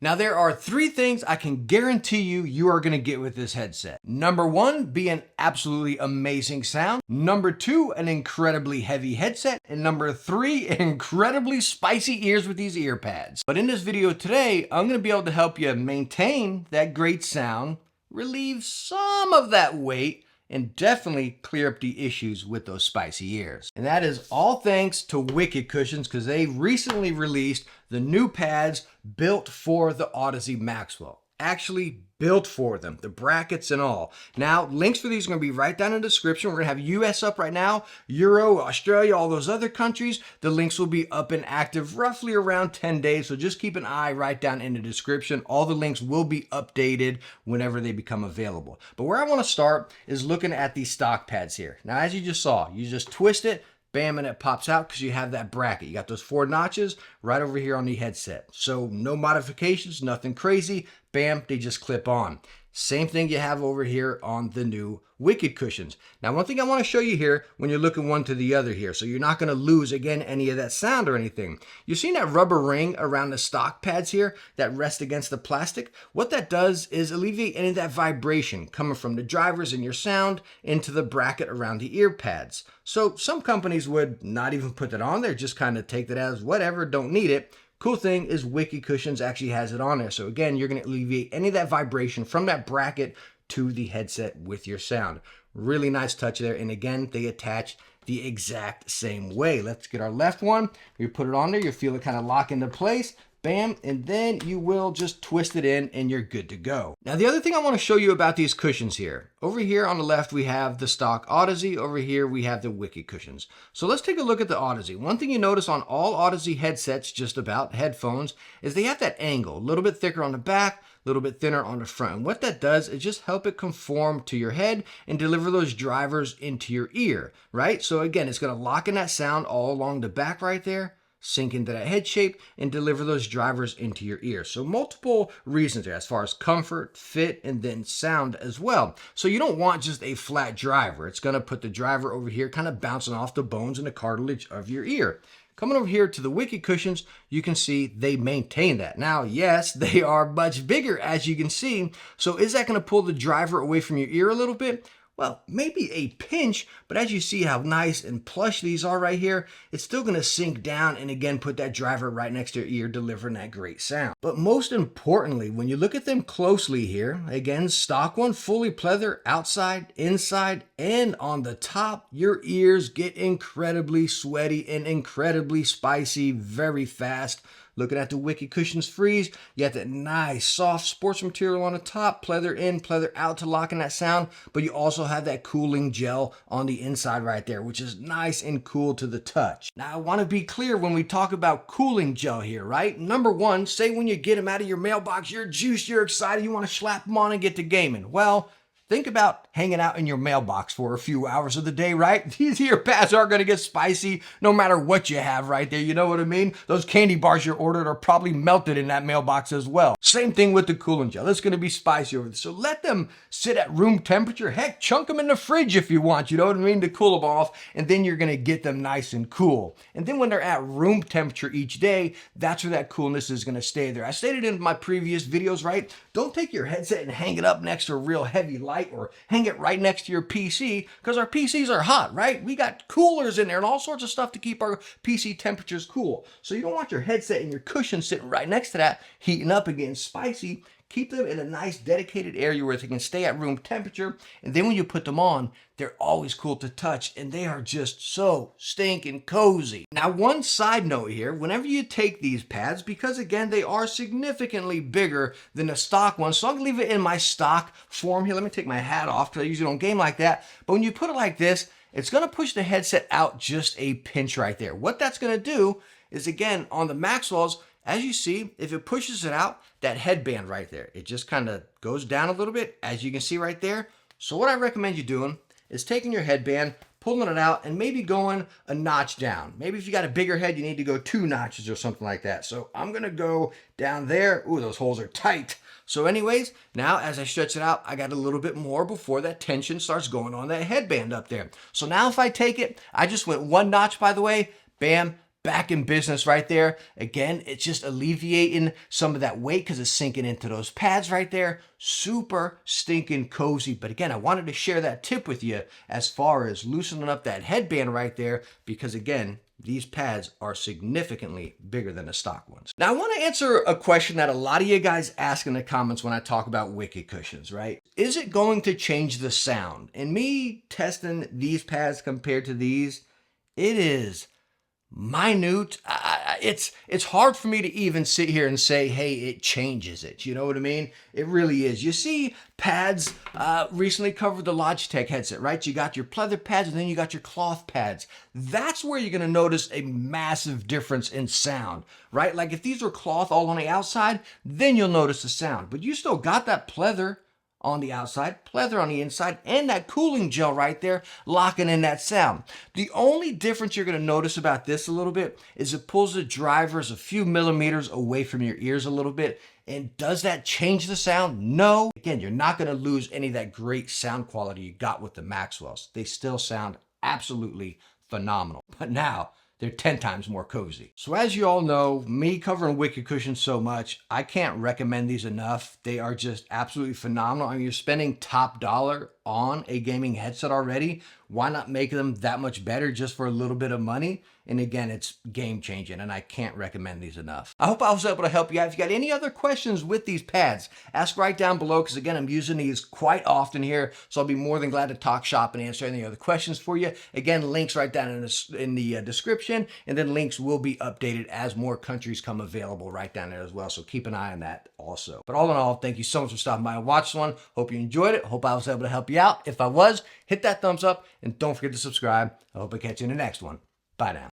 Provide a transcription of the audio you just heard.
Now, there are three things I can guarantee you are going to get with this headset. Number one, be an absolutely amazing sound. Number two, an incredibly heavy headset. And number three, incredibly spicy ears with these ear pads. But in this video today, I'm going to be able to help you maintain that great sound, relieve some of that weight, and definitely clear up the issues with those spicy ears. And that is all thanks to Wicked Cushions, because they recently released the new pads built for the Audeze Maxwell. Actually built for them, the brackets and all. Now, links for these are going to be right down in the description. We're going to have US up right now, Euro, Australia, all those other countries. The links will be up and active roughly around 10 days, so just keep an eye right down in the description. All the links will be updated whenever they become available. But where I want to start is looking at these stock pads here. Now, as you just saw, you just twist it, bam, and it pops out because you have that bracket. You got those 4 notches right over here on the headset. So no modifications, nothing crazy. Bam, they just clip on. Same thing you have over here on the new Wicked Cushions. Now, one thing I want to show you here when you're looking one to the other here, so you're not going to lose, again, any of that sound or anything. You've seen that rubber ring around the stock pads here that rest against the plastic? What that does is alleviate any of that vibration coming from the drivers and your sound into the bracket around the ear pads. So some companies would not even put that on there, just kind of take that as whatever, don't need it. Cool thing is Wicked Cushions actually has it on there. So again, you're going to alleviate any of that vibration from that bracket to the headset with your sound. Really nice touch there. And again, they attach the exact same way. Let's get our left one. You put it on there, you'll feel it kind of lock into place. Bam, and then you will just twist it in and you're good to go. Now, the other thing I want to show you about these cushions here. Over here on the left, we have the stock Audeze. Over here, we have the Wicked Cushions. So let's take a look at the Audeze. One thing you notice on all Audeze headsets, just about headphones, is they have that angle. A little bit thicker on the back, a little bit thinner on the front. And what that does is just help it conform to your head and deliver those drivers into your ear, right? So again, it's going to lock in that sound all along the back right there, sink into that head shape, and deliver those drivers into your ear. So multiple reasons there as far as comfort, fit, and then sound as well. So you don't want just a flat driver. It's going to put the driver over here kind of bouncing off the bones and the cartilage of your ear. Coming over here to the Wicked Cushions, you can see they maintain that. Now, yes, they are much bigger, as you can see. So is that going to pull the driver away from your ear a little bit? Well, maybe a pinch, but as you see how nice and plush these are right here, it's still going to sink down and again put that driver right next to your ear, delivering that great sound. But most importantly, when you look at them closely here, again, stock one, fully pleather, outside, inside, and on the top, your ears get incredibly sweaty and incredibly spicy very fast. Looking at the Wicked Cushions Freeze, you got that nice soft sports material on the top, pleather in, pleather out to lock in that sound, but you also have that cooling gel on the inside right there, which is nice and cool to the touch. Now, I want to be clear when we talk about cooling gel here, right? Number one, say when you get them out of your mailbox, you're juiced, you're excited, you want to slap them on and get to gaming. Well, think about hanging out in your mailbox for a few hours of the day, right? These ear pads are going to get spicy no matter what you have right there. You know what I mean? Those candy bars you ordered are probably melted in that mailbox as well. Same thing with the cooling gel. It's going to be spicy over there. So let them sit at room temperature. Heck, chunk them in the fridge if you want, you know what I mean, to cool them off. And then you're going to get them nice and cool. And then when they're at room temperature each day, that's where that coolness is going to stay there. I stated in my previous videos, right? Don't take your headset and hang it up next to a real heavy light or hang it right next to your PC, because our PCs are hot, right? We got coolers in there and all sorts of stuff to keep our PC temperatures cool. So you don't want your headset and your cushion sitting right next to that, heating up and getting spicy. Keep them in a nice dedicated area where they can stay at room temperature. And then when you put them on, they're always cool to touch and they are just so stinking cozy. Now, one side note here, whenever you take these pads, because again, they are significantly bigger than the stock ones, so I'm gonna leave it in my stock form here. Let me take my hat off because I usually don't game like that. But when you put it like this, it's gonna push the headset out just a pinch right there. What that's gonna do is, again, on the Maxwells, as you see, if it pushes it out, that headband right there, it just kind of goes down a little bit, as you can see right there. So what I recommend you doing is taking your headband, pulling it out, and maybe going a notch down. Maybe if you got a bigger head, you need to go 2 notches or something like that. So I'm gonna go down there. Ooh, those holes are tight. So anyways, now as I stretch it out, I got a little bit more before that tension starts going on that headband up there. So now if I take it, I just went 1 notch, by the way, bam, back in business right there. Again, it's just alleviating some of that weight because it's sinking into those pads right there. Super stinking cozy. But again, I wanted to share that tip with you as far as loosening up that headband right there, because again, these pads are significantly bigger than the stock ones. Now, I want to answer a question that a lot of you guys ask in the comments when I talk about Wicked cushions, right? Is it going to change the sound? And me testing these pads compared to these, it is minute. It's hard for me to even sit here and say, hey, it changes it. You know what I mean? It really is. You see, pads recently covered the Logitech headset, right? You got your pleather pads and then you got your cloth pads. That's where you're going to notice a massive difference in sound, right? Like if these were cloth all on the outside, then you'll notice the sound. But you still got that pleather on the outside, pleather on the inside, and that cooling gel right there locking in that sound. The only difference you're going to notice about this a little bit is it pulls the drivers a few millimeters away from your ears a little bit. And does that change the sound? No. Again, you're not going to lose any of that great sound quality you got with the Maxwells. They still sound absolutely phenomenal. But now, they're 10 times more cozy. So as you all know, me covering Wicked cushions so much, I can't recommend these enough. They are just absolutely phenomenal. I mean, you're spending top dollar on a gaming headset already. Why not make them that much better just for a little bit of money? And again, it's game changing and I can't recommend these enough. I hope I was able to help you out. If you got any other questions with these pads, ask right down below, because again, I'm using these quite often here. So I'll be more than glad to talk shop and answer any other questions for you. Again, links right down in the description, and then links will be updated as more countries come available right down there as well. So keep an eye on that also. But all in all, thank you so much for stopping by and watching this one. Hope you enjoyed it. Hope I was able to help you out. If I was, hit that thumbs up and don't forget to subscribe. I hope I catch you in the next one. Bye now.